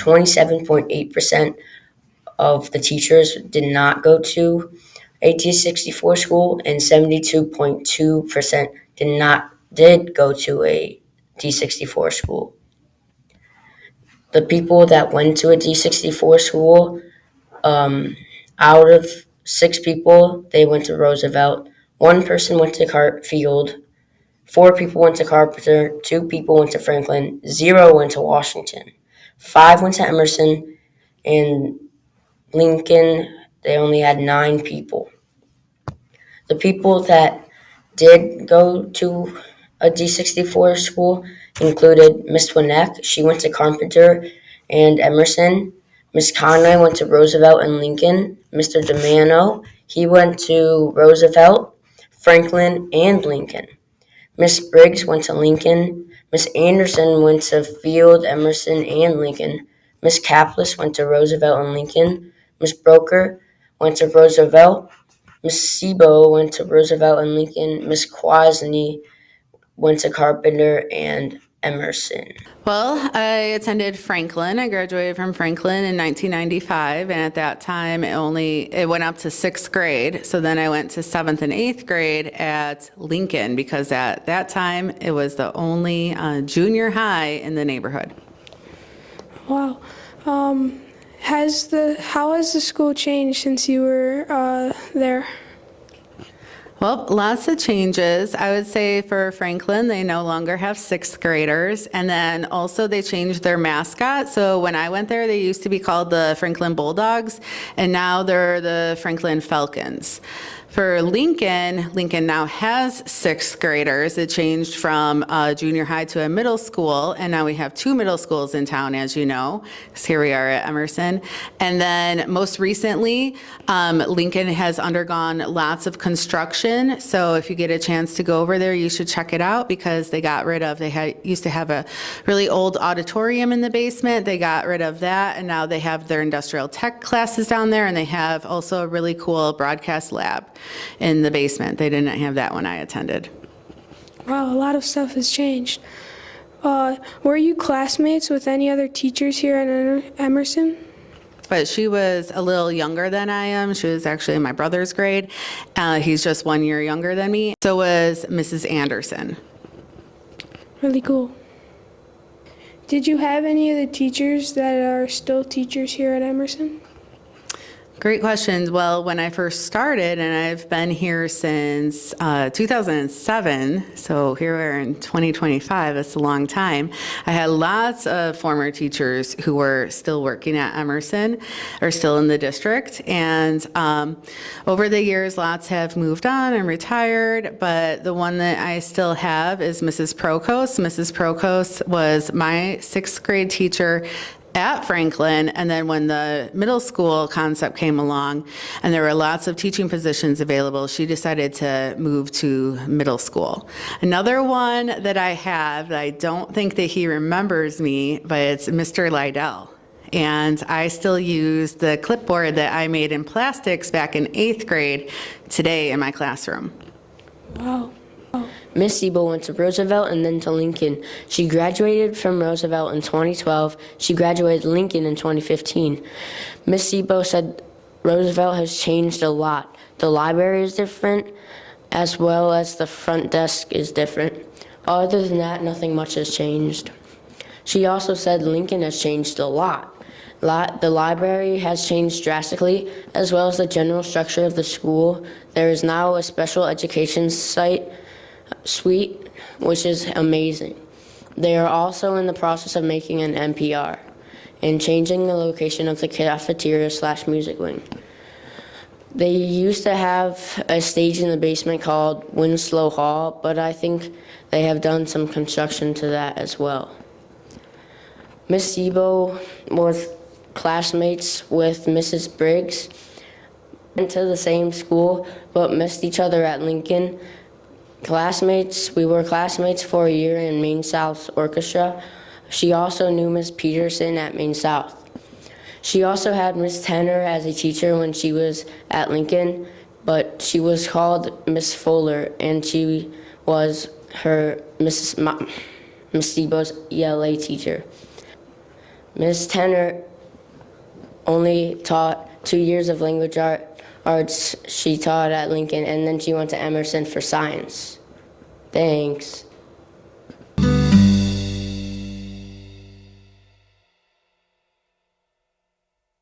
27.8% of the teachers did not go to a D64 school, and 72.2% did go to a D64 school. The people that went to a D64 school, out of 6 people, they went to Roosevelt. 1 person went to Field. 4 people went to Carpenter. 2 people went to Franklin. 0 went to Washington. 5 went to Emerson. And Lincoln, they only had 9 people. The people that did go to a D64 school included Miss Winneck. She went to Carpenter and Emerson. Miss Conway went to Roosevelt and Lincoln. Mr. DeMano, he went to Roosevelt, Franklin, and Lincoln. Miss Briggs went to Lincoln. Miss Anderson went to Field, Emerson, and Lincoln. Miss Kaplis went to Roosevelt and Lincoln. Miss Broker went to Roosevelt. Miss Sebo went to Roosevelt and Lincoln. Miss Quasney went to Carpenter and Emerson. Well, I attended Franklin. I graduated from Franklin in 1995, and at that time it went up to 6th grade. So then I went to 7th and 8th grade at Lincoln, because at that time it was the only junior high in the neighborhood. Wow. How has the school changed since you were there? Well, lots of changes. I would say for Franklin, they no longer have 6th graders. And then also they changed their mascot. So when I went there, they used to be called the Franklin Bulldogs, and now they're the Franklin Falcons. For Lincoln now has 6th graders. It changed from a junior high to a middle school, and now we have 2 middle schools in town, as you know, because here we are at Emerson. And then most recently, Lincoln has undergone lots of construction. So if you get a chance to go over there, you should check it out, because they used to have a really old auditorium in the basement. They got rid of that, and now they have their industrial tech classes down there, and they have also a really cool broadcast lab in the basement. They didn't have that when I attended. Wow, a lot of stuff has changed. Were you classmates with any other teachers here at Emerson? But she was a little younger than I am. She was actually in my brother's grade. He's just 1 year younger than me. So was Mrs. Anderson. Really cool. Did you have any of the teachers that are still teachers here at Emerson? Great questions. Well, when I first started, and I've been here since 2007, so here we are in 2025, that's a long time, I had lots of former teachers who were still working at Emerson, or still in the district, and over the years, lots have moved on and retired, but the one that I still have is Mrs. Procost. Mrs. Procost was my 6th grade teacher at Franklin, and then when the middle school concept came along and there were lots of teaching positions available, she decided to move to middle school. Another one that I have, I don't think that he remembers me, but it's Mr. Lydell. And I still use the clipboard that I made in plastics back in 8th grade today in my classroom. Wow. Miss Siebel went to Roosevelt and then to Lincoln. She graduated from Roosevelt in 2012. She graduated Lincoln in 2015. Miss Siebel said Roosevelt has changed a lot. The library is different, as well as the front desk is different. Other than that, nothing much has changed. She also said Lincoln has changed a lot. The library has changed drastically, as well as the general structure of the school. There is now a special education suite, which is amazing. They are also in the process of making an NPR and changing the location of the cafeteria/music wing. They used to have a stage in the basement called Winslow Hall, but I think they have done some construction to that as well. Miss Sebo was classmates with Mrs. Briggs, went to the same school, but missed each other at Lincoln. We were classmates for a year in Maine South Orchestra. She also knew Miss Peterson at Maine South. She also had Miss Tenner as a teacher when she was at Lincoln, but she was called Miss Fuller, and she was Miss Sebo's ELA teacher. Ms. Tanner only taught 2 years of language arts. She taught at Lincoln, and then she went to Emerson for science. Thanks.